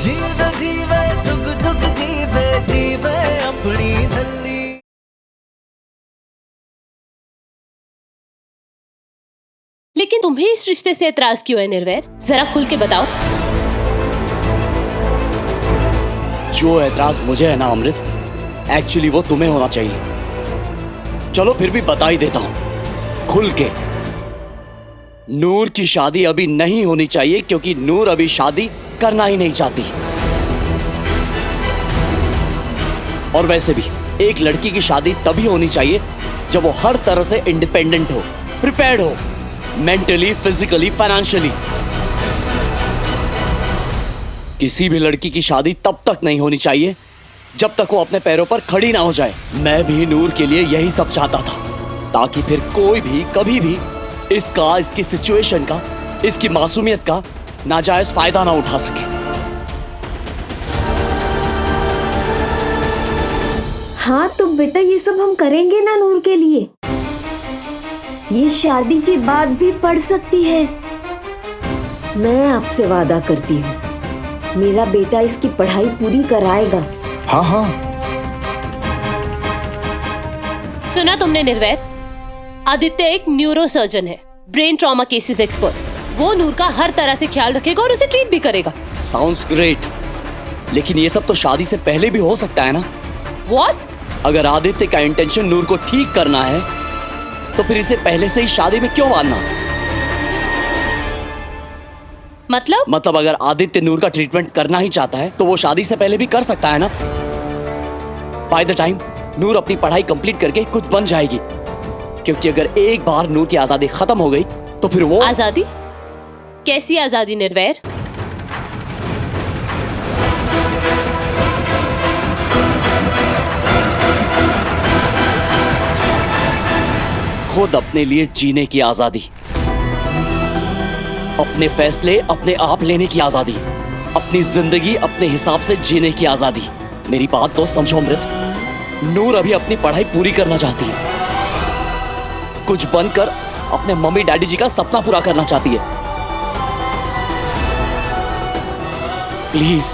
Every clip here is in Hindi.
जीवे जीवे झुक झुक जीवे जीवे अपनी झल्ली। लेकिन तुम्हें इस रिश्ते से एतराज क्यों है निर्वैर? जरा खुल के बताओ। जो एतराज मुझे है ना अमृत, एक्चुअली वो तुम्हें होना चाहिए। चलो फिर भी बता ही देता हूं खुल के। नूर की शादी अभी नहीं होनी चाहिए क्योंकि नूर अभी शादी करना ही नहीं चाहती। और वैसे भी एक लड़की की शादी तभी होनी चाहिए जब वो हर तरह से इंडिपेंडेंट हो, प्रिपेयर्ड हो, मेंटली, फिजिकली, फाइनेंशियली। किसी भी लड़की की शादी तब तक नहीं होनी चाहिए जब तक वो अपने पैरों पर खड़ी ना हो जाए। मैं भी नूर के लिए यही सब चाहता था, ताकि फिर कोई भी कभी भी इसकी सिचुएशन का, इसकी मासूमियत का नाजायज फायदा ना उठा सके। हाँ तो बेटा ये सब हम करेंगे ना नूर के लिए। ये शादी के बाद भी पढ़ सकती है। मैं आपसे वादा करती हूँ, मेरा बेटा इसकी पढ़ाई पूरी कराएगा। हाँ हाँ। सुना तुमने निर्वैर? आदित्य एक न्यूरो सर्जन है, ब्रेन ट्रॉमा केसेस एक्सपर्ट। वो नूर का हर तरह से ख्याल रखेगा और उसे ट्रीट भी करेगा। साउंड्स ग्रेट, लेकिन ये सब तो शादी से पहले भी हो सकता है ना? What? अगर आदित्य का इंटेंशन नूर को ठीक करना है तो फिर इसे पहले से ही शादी में क्यों बांधना? मतलब अगर आदित्य नूर का ट्रीटमेंट करना ही चाहता है तो वो शादी से पहले भी कर सकता है ना? बाय द टाइम नूर अपनी पढ़ाई कंप्लीट करके कुछ बन जाएगी, क्योंकि अगर एक बार नूर की आजादी खत्म हो गई तो फिर वो आजादी? कैसी आजादी निर्वैर? खुद अपने लिए जीने की आजादी, अपने फैसले अपने आप लेने की आजादी, अपनी जिंदगी अपने हिसाब से जीने की आजादी। मेरी बात तो समझो अमृत, नूर अभी अपनी पढ़ाई पूरी करना चाहती है, कुछ बनकर अपने मम्मी डैडी जी का सपना पूरा करना चाहती है। प्लीज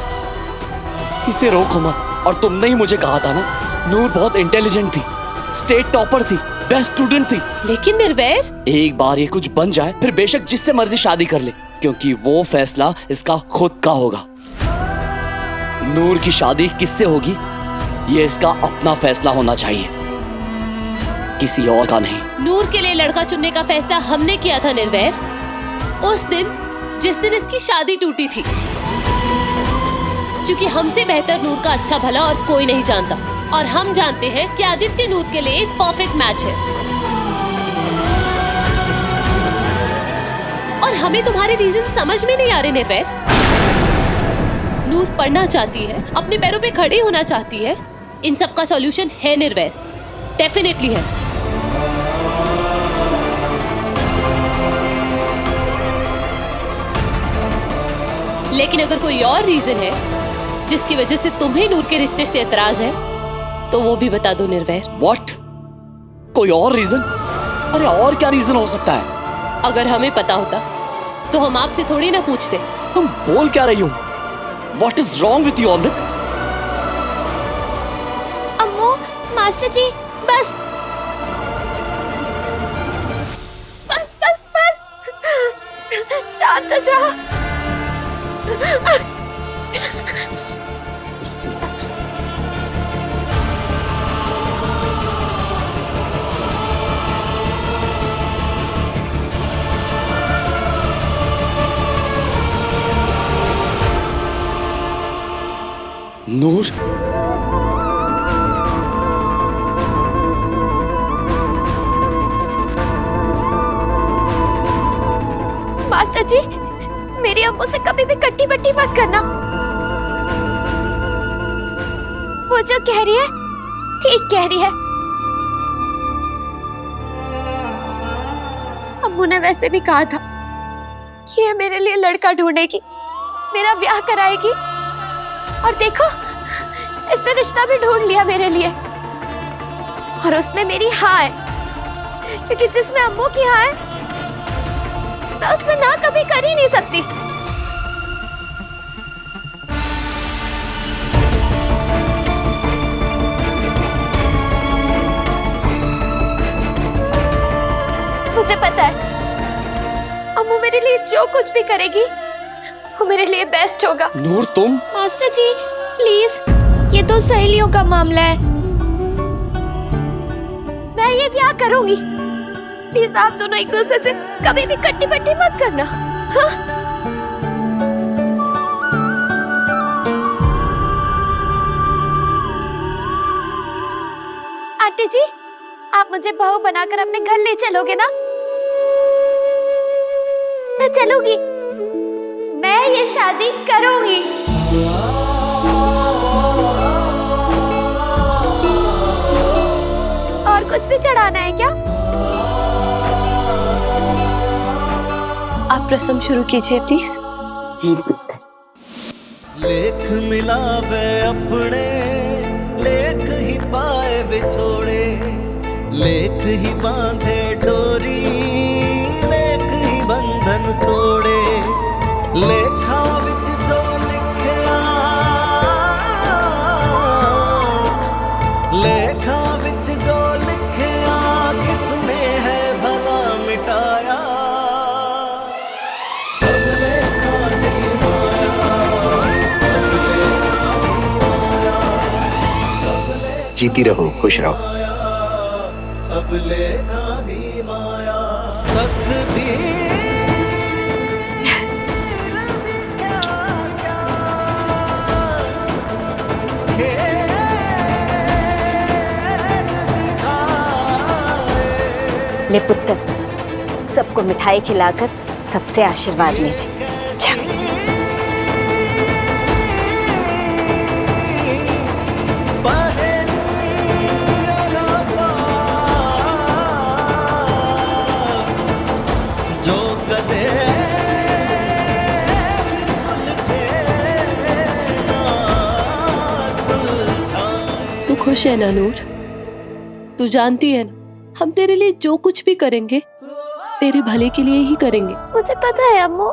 इसे रोको मत। और तुमने ही मुझे कहा था ना, नूर बहुत इंटेलिजेंट थी, स्टेट टॉपर थी, बेस्ट स्टूडेंट थी। लेकिन निर्वैर, एक बार ये कुछ बन जाए फिर बेशक जिससे मर्जी शादी कर ले, क्योंकि वो फैसला इसका खुद का होगा। नूर की शादी किससे होगी ये इसका अपना फैसला होना चाहिए, किसी और का नहीं। नूर के लिए लड़का चुनने का फैसला हमने किया था निर्वैर, उस दिन जिस दिन इसकी शादी टूटी थी, क्योंकि हमसे बेहतर नूर का अच्छा भला और कोई नहीं जानता। और हम जानते हैं कि आदित्य नूर के लिए एक परफेक्ट मैच है। और हमें तुम्हारे रीजन समझ में नहीं आ रहे निर्वैर। नूर पढ़ना चाहती है, अपने पैरों पे खड़ी होना चाहती है, इन सब का सॉल्यूशन है निर्वैर, डेफिनेटली है। लेकिन अगर कोई और रीजन है जिसकी वजह से तुम्हें नूर के रिश्ते से एतराज है तो वो भी बता दो निर्वैर। What? कोई और रीजन? अरे और क्या रीजन हो सकता है? अगर हमें पता होता तो हम आपसे थोड़ी ना पूछते। तुम बोल क्या रही हो? What is wrong with you Amrit? Ammu, master ji, बस बस बस बस, शांत हो जाओ। नूर, मास्टर जी, मेरी अम्मू से कभी भी कट्टी बट्टी मत करना। वो जो कह रही है ठीक कह रही है। अम्मू ने वैसे भी कहा था कि ये मेरे लिए लड़का ढूंढेगी, मेरा ब्याह कराएगी, और देखो इसने रिश्ता भी ढूंढ लिया मेरे लिए। और उसमें मेरी हाँ है, क्योंकि जिसमें अम्मू की हाँ है मैं उसमें ना कभी कर ही नहीं सकती। मेरे लिए जो कुछ भी करेगी वो मेरे लिए बेस्ट होगा। नूर तुम। मास्टर जी प्लीज, ये तो सहेलियों का मामला है, मैं ये ब्याह करूंगी। प्लीज आप दोनों एक दूसरे से कभी भी कट्टी पट्टी मत करना। हाँ? आंटी जी, आप मुझे बहू बनाकर अपने घर ले चलोगे ना? मैं चलूंगी, मैं ये शादी करूंगी। और कुछ भी चढ़ाना है क्या? आप रस्म शुरू कीजिए प्लीज। जी पुत्र। लेख मिलावे अपने, लेख ही पाए बिछोड़े, लेख ही बांधे डोरी, लेख ही बंधन तोड़े। लेखा विच जो लिखया, लेखा विच जो लिखया, किसने है भला मिटाया। सब लेखा दी माया, सब लेखा दी माया, सब लेखा जीती रहो, खुश रहो। सब लेखा दी माया, तकदीर ले पुत्र, सबको मिठाई खिलाकर सबसे आशीर्वाद ले ले। जा। जो कदे सुलझे ना सुलझाए। तू खुश है ना नूर? तू जानती है ना हम तेरे लिए जो कुछ भी करेंगे तेरे भले के लिए ही करेंगे। मुझे पता है अम्मू,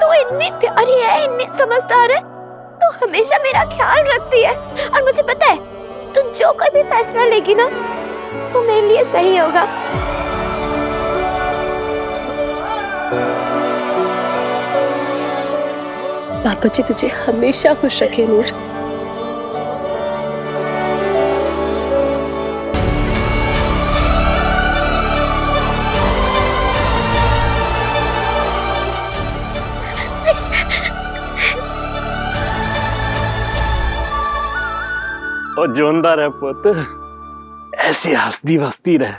तू इतनी प्यारी है, इतनी समझदार है, तू हमेशा मेरा ख्याल रखती है। और मुझे पता है तू जो कोई भी फैसला लेगी ना वो मेरे लिए सही होगा। पापा जी तुझे हमेशा खुश रखे नूर। और जोंदा रह पुत, ऐसे हंसती बसती रह।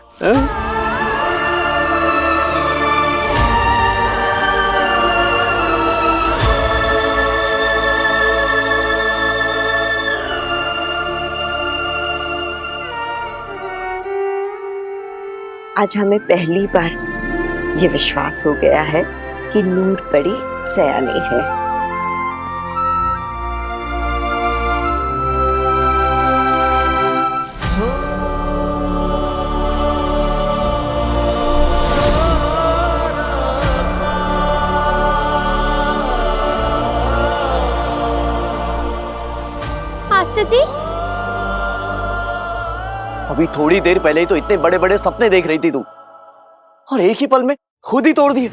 आज हमें पहली बार ये विश्वास हो गया है कि नूर बड़ी सयानी है। मास्टर जी, अभी थोड़ी देर पहले ही तो इतने बड़े बड़े सपने देख रही थी तू, और एक ही पल में खुद ही तोड़ दिए।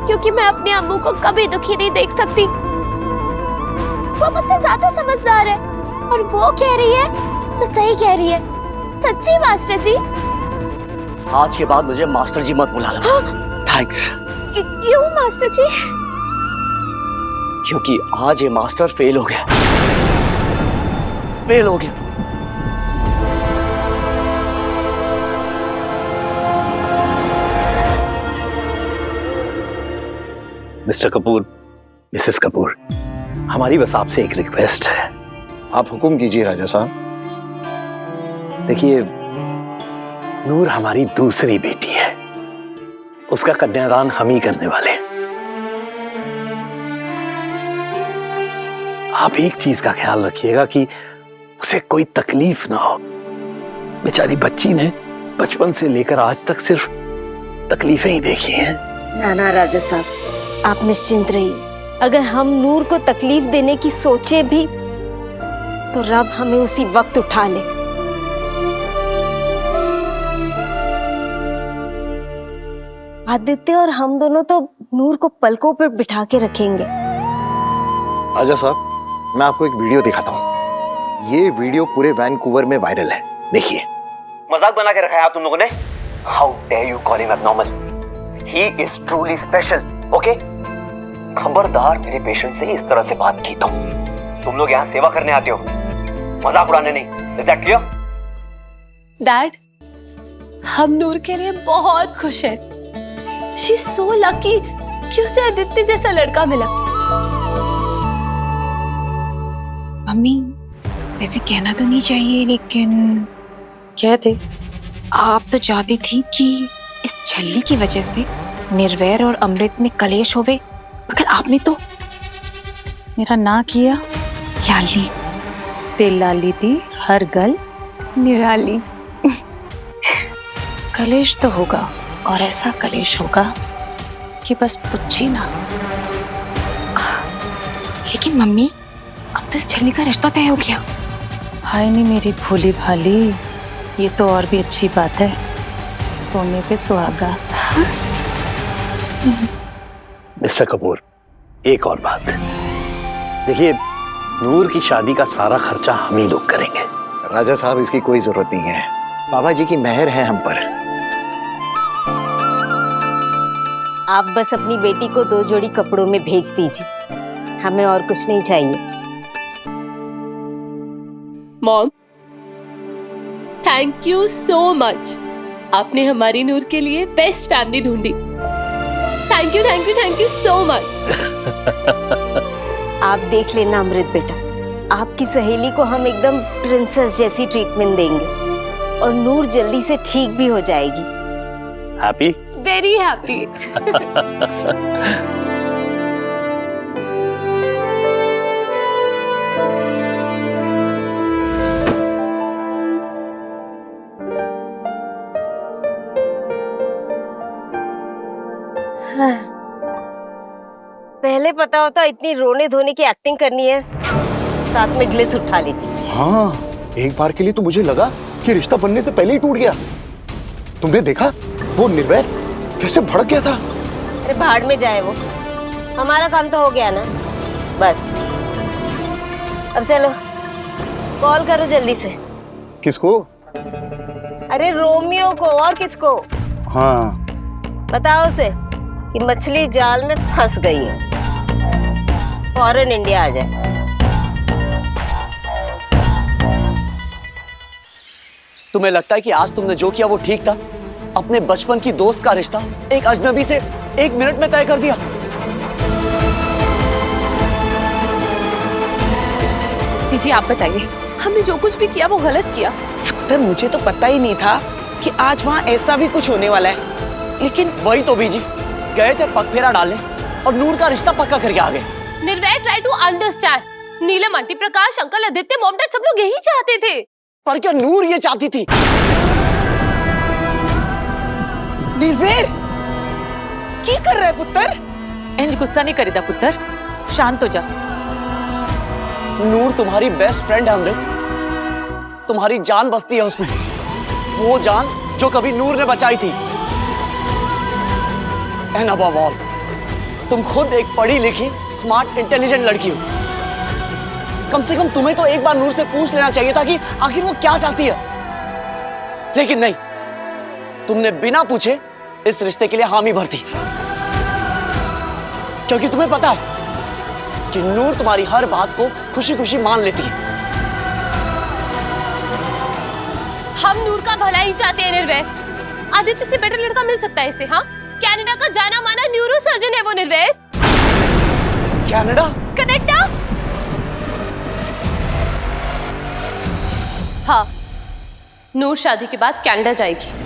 क्योंकि मैं अपने अम्मू को कभी दुखी नहीं देख सकती। वो मुझसे ज्यादा समझदार है और वो कह रही है तो सही कह रही है। सच्ची मास्टर जी। आज के बाद मुझे मास्टर जी मत बुलाना। थैंक्स। क्यों मास्टर जी? क्योंकि आज ये मास्टर फेल हो गया, फेल हो गया। मिस्टर कपूर, मिसेस कपूर, हमारी बस आपसे एक रिक्वेस्ट है। आप हुक्म कीजिए राजा साहब। देखिए, नूर हमारी दूसरी बेटी है, उसका कन्यादान हम ही करने वाले हैं। आप एक चीज का ख्याल रखिएगा कि उसे कोई तकलीफ ना हो। बेचारी बच्ची ने बचपन से लेकर आज तक सिर्फ तकलीफें ही देखी हैं। नाना राजा साहब, आप निश्चिंत रहिए। अगर हम नूर को तकलीफ देने की सोचे भी तो रब हमें उसी वक्त उठा ले। आदित्य और हम दोनों तो नूर को पलकों पर बिठा के रखेंगे। राजा साहब, मैं आपको एक वीडियो दिखाता हूँ। ये वीडियो पूरे वैनकूवर में वायरल है, देखिए। मजाक बना के रखा है आप तुम लोगों ने। How dare you call him abnormal, he is truly special, okay. खबरदार मेरे पेशेंट से इस तरह से बात की तो तुम लोग यहाँ सेवा करने आते हो, मजाक उड़ाने नहीं। Is that clear? डैड, हम नूर के लिए बहुत खुश हैं। शी इज सो लकी कि उसे आदित्य जैसा लड़का मिला। मम्मी, वैसे कहना तो नहीं चाहिए, लेकिन क्या थे, आप तो चाहती थी कि इस छल्ली की वजह से निर्वैर और अमृत में कलेश होवे, मगर आपने तो मेरा ना किया। लाली तेल लाली थी हर गल निराली। कलेश तो होगा, और ऐसा कलेश होगा कि बस पूछी ना। लेकिन मम्मी, अब तो इस छल्ली का रिश्ता तय हो गया। हाय नहीं मेरी भोली भाली, ये तो और भी अच्छी बात है। सोने पे सुहागा। मिस्टर कपूर, एक और बात। देखिए, नूर की शादी का सारा खर्चा हम ही लोग करेंगे। राजा साहब, इसकी कोई जरूरत नहीं है। बाबा जी की मेहर है हम पर। आप बस अपनी बेटी को 2 जोड़ी कपड़ों में भेज दीजिए, हमें और कुछ नहीं चाहिए। Mom, thank you so much. आपने हमारी नूर के लिए बेस्ट फैमिली ढूंढी। Thank you thank you thank you so much. आप देख लेना अमृत बेटा, आपकी सहेली को हम एकदम प्रिंसेस जैसी ट्रीटमेंट देंगे, और नूर जल्दी से ठीक भी हो जाएगी। हैप्पी? Very happy. पहले पता होता इतनी रोने धोने की एक्टिंग करनी है, साथ में ग्लिस उठा लेती। हाँ, एक बार के लिए तो मुझे लगा कि रिश्ता बनने से पहले ही टूट गया। तुमने देखा वो निर्वैर कैसे भड़क गया था। अरे भाड़ में जाए वो, हमारा काम तो हो गया ना, बस। अब चलो कॉल करो जल्दी से। किसको? अरे रोमियो को, और किसको? हाँ, बताओ उसे कि मछली जाल में फंस गई है, फौरन इंडिया आ जाए। तुम्हें लगता है कि आज तुमने जो किया वो ठीक था? अपने बचपन की दोस्त का रिश्ता एक अजनबी से 1 मिनट में तय कर दिया। जी आप बताइए, हमने जो कुछ भी किया वो गलत किया। तो मुझे तो पता ही नहीं था कि आज वहाँ ऐसा भी कुछ होने वाला है। लेकिन वही तो बीजी, गए थे पग फेरा डालने और नूर का रिश्ता पक्का करके आ गए। Nirvair try to understand. Neelam aunty, Prakash uncle, Aditya, mom dad, सब लोग यही चाहते थे। पर क्या नूर ये चाहती थी? निर्वैर की कर रहा है पुत्र? इंज गुस्सा नहीं करेदा पुत्र, शांत हो जा। नूर तुम्हारी बेस्ट फ्रेंड है अमृत, तुम्हारी जान बसती है उसमें, वो जान जो कभी नूर ने बचाई थी। एंड अबव ऑल, तुम खुद एक पढ़ी लिखी स्मार्ट इंटेलिजेंट लड़की हो। कम से कम तुम्हें तो एक बार नूर से पूछ लेना चाहिए था कि आखिर वो क्या चाहती है। लेकिन नहीं, तुमने बिना पूछे इस रिश्ते के लिए हामी भर दी, क्योंकि तुम्हें पता है कि नूर तुम्हारी हर बात को खुशी खुशी मान लेती है। हम नूर का भला ही चाहते हैं निर्वैर। आदित्य से बेटर लड़का मिल सकता है इसे। हाँ, कनाडा का जाना माना न्यूरो सर्जन है वो निर्वैर। कनाडा? कनाडा? हाँ, नूर शादी के बाद कनाडा जाएगी।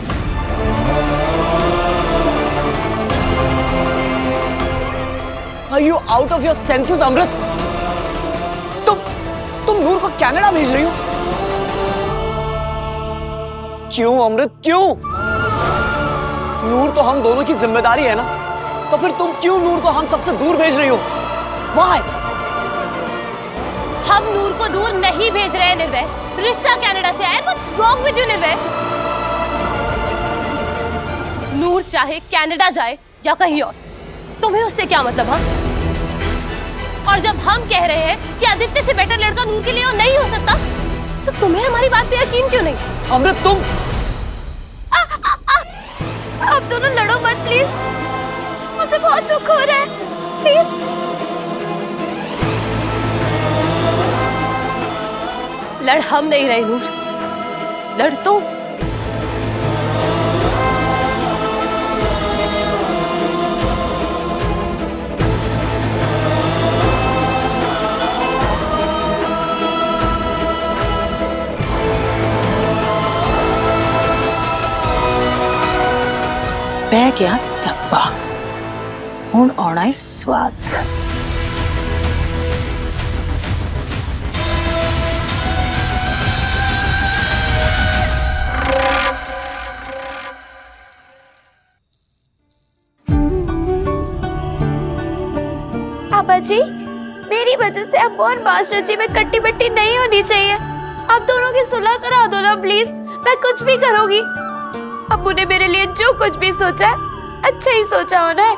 Are you out of your senses, अमृत? तुम नूर को कनाडा भेज रही हो? क्यों अमृत, क्यों? नूर तो हम दोनों की जिम्मेदारी है ना, तो फिर तुम क्यों नूर को हम सबसे दूर भेज रही हो? Why? हम नूर को दूर नहीं भेज रहे हैं निर्वैर। रिश्ता कनाडा से आया। What's wrong with you निर्वैर? नूर चाहे कनाडा जाए या कहीं और, तुम्हें उससे क्या मतलब? हाँ, और जब हम कह रहे हैं कि आदित्य से बेटर लड़का नूर के लिए और नहीं हो सकता, तो तुम्हें हमारी बात पे यकीन क्यों नहीं? अमृत तुम आप दोनों लड़ो मत प्लीज, मुझे बहुत दुख हो रहा है, प्लीज। लड़ हम नहीं रहे नूर, लड़ तुम। पै गया स्यापा, हुण आना है स्वाद। पापा जी, मेरी वजह से अब और मास्टर जी में कट्टी बट्टी नहीं होनी चाहिए। आप दोनों की सुलह करा दो ना प्लीज, मैं कुछ भी करूंगी। अब्बू ने मेरे लिए जो कुछ भी सोचा है, अच्छा ही सोचा होना है।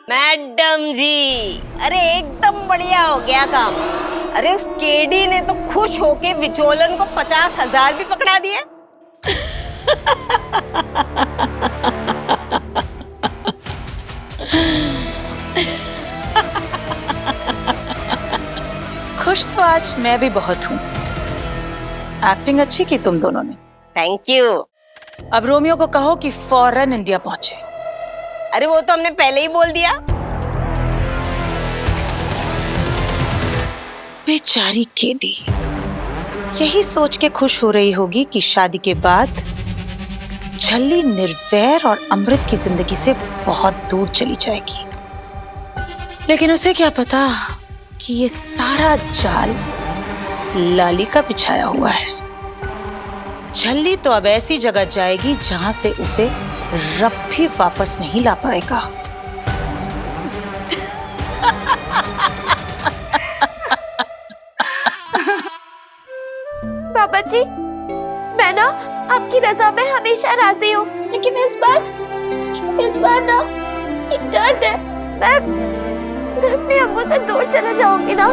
मैडम जी, अरे एकदम बढ़िया हो गया काम। अरे उस केडी ने तो खुश होके विचोलन को 50,000 भी पकड़ा दिए। खुश तो आज मैं भी बहुत हूँ। एक्टिंग अच्छी की तुम दोनों ने। Thank you. अब रोमियो को कहो कि फौरन इंडिया पहुंचे। अरे वो तो हमने पहले ही बोल दिया। बेचारी केडी यही सोच के खुश हो रही होगी कि शादी के बाद झल्ली निर्वैर और अमृत की जिंदगी से बहुत दूर चली जाएगी। लेकिन उसे क्या पता कि ये सारा जाल लाली का बिछाया हुआ है। झल्ली तो अब ऐसी जगह जाएगी जहां से उसे रब भी वापस नहीं ला पाएगा। पापा जी, मैं ना आपकी रजा में हमेशा राजी हूँ, लेकिन इस बार ना एक दर्द है। मैं अपने अम्मू से दूर चले जाऊंगी ना।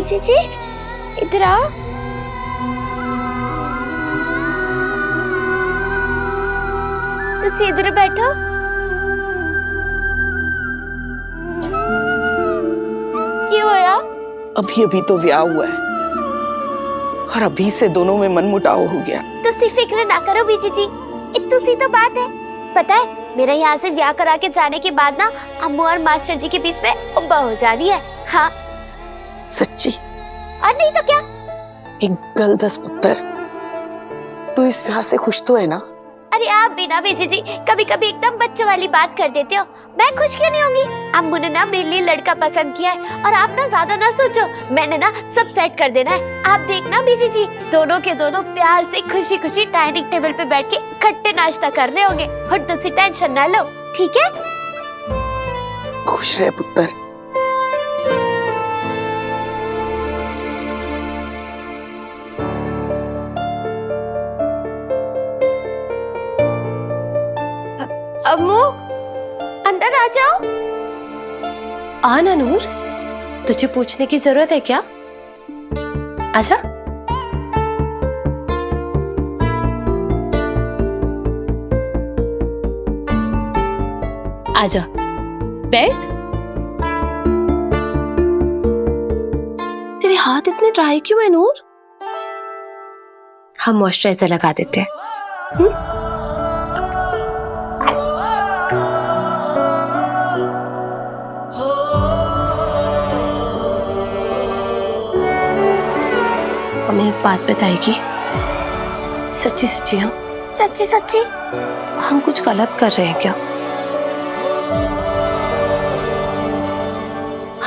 जी, इधर आओ। तुसी इधर बैठो। क्यों होया? अभी अभी तो ब्याह हुआ है और अभी से दोनों में मनमुटाव हो गया। तुसी फिक्र ना करो बीजी जी, इतनी सी तो बात है। पता है, मेरे यहाँ से ब्याह करा के जाने के बाद ना अम्मू और मास्टर जी के बीच में उब्बा हो जानी है। हाँ सच्ची? और नहीं तो क्या। एक गल दस पुत्र, तू इस ब्याह से खुश तो है ना? अरे आप भी ना बीजी जी कभी कभी एकदम बच्चे वाली बात कर देते हो। मैं खुश क्यों नहीं होंगी? अम्मू ने ना मेरे लिए लड़का पसंद किया है और आप ना ज्यादा ना सोचो, मैंने ना सब सेट कर देना है। आप देखना बीजी जी, दोनों के दोनों प्यार से खुशी खुशी डाइनिंग टेबल पे बैठ के खट्टे नाश्ता कर रहे होंगे और तुसी टेंशन ना लो, ठीक है? खुश रहे पुत्र। अम्मू अंदर आ जाओ। आना नूर, तुझे पूछने की जरूरत है क्या? आजा। आजा, बैठ। तेरे हाथ इतने ड्राई क्यों है नूर? हम मॉइस्चराइजर लगा देते हैं। हमें एक बात बताएगी? सच्ची सच्ची? हाँ सच्ची सच्ची। हम कुछ गलत कर रहे हैं क्या?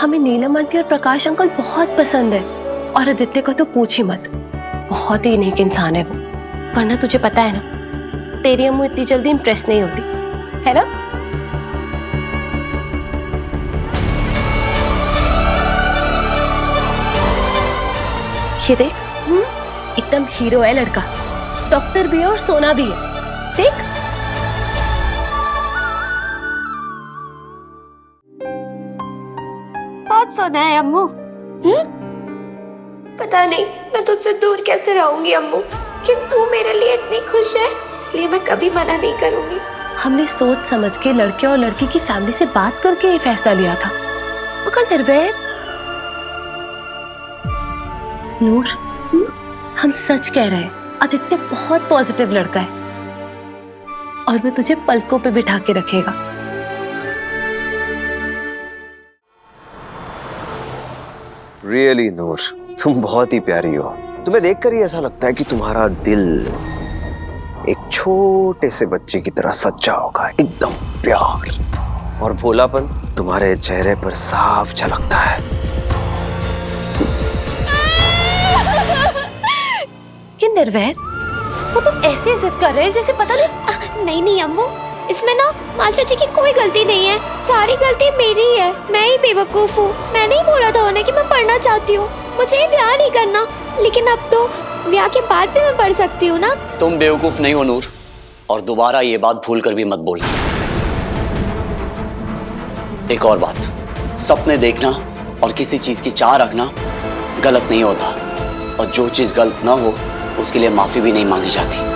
हमें नीलम आंटी और प्रकाश अंकल बहुत पसंद है, और आदित्य का तो पूछ ही मत, बहुत ही नेक इंसान है वो। वरना तुझे पता है ना, तेरी अम्मू इतनी जल्दी इंप्रेस नहीं होती, है ना? ये देख, एकदम हीरो है लड़का, डॉक्टर भी है और सोना भी है, देख। बहुत सोना है अम्मू। पता नहीं मैं तुझसे दूर कैसे रहूंगी अम्मू, कि तू मेरे लिए इतनी खुश है, इसलिए मैं कभी मना नहीं करूंगी। हमने सोच समझ के लड़के और लड़की की फैमिली से बात करके ये फैसला लिया था। मगर निर्वैर, नूर, हम सच कह रहे हैं, आदित्य बहुत पॉजिटिव लड़का है और वो तुझे पलकों पे बिठा के रखेगा। रियली नूर, तुम बहुत ही प्यारी हो। तुम्हें देखकर ही ऐसा लगता है कि तुम्हारा दिल एक छोटे से बच्चे की तरह सच्चा होगा, एकदम प्यार और भोलापन तुम्हारे चेहरे पर साफ झलकता है। कि निर्वैर, वो तुम ऐसे जिद कर रहे हैं जैसे पता नहीं। नहीं अम्मू, इसमें ना मास्टर जी की कोई गलती नहीं है, सारी गलती मेरी ही है। मैं ही बेवकूफ हूँ। मैंने ही बोला था उन्हें कि मैं पढ़ना चाहती हूँ, मुझे ब्याह नहीं करना, लेकिन अब तो ब्याह के बाद भी मैं पढ़ सकती हूँ ना। तुम बेवकूफ नहीं हो नूर, और दोबारा ये बात भूल कर भी मत बोलना। एक और बात, सपने देखना और किसी चीज की चाह रखना गलत नहीं होता, और जो चीज गलत ना हो उसके लिए माफी भी नहीं मांगी जाती।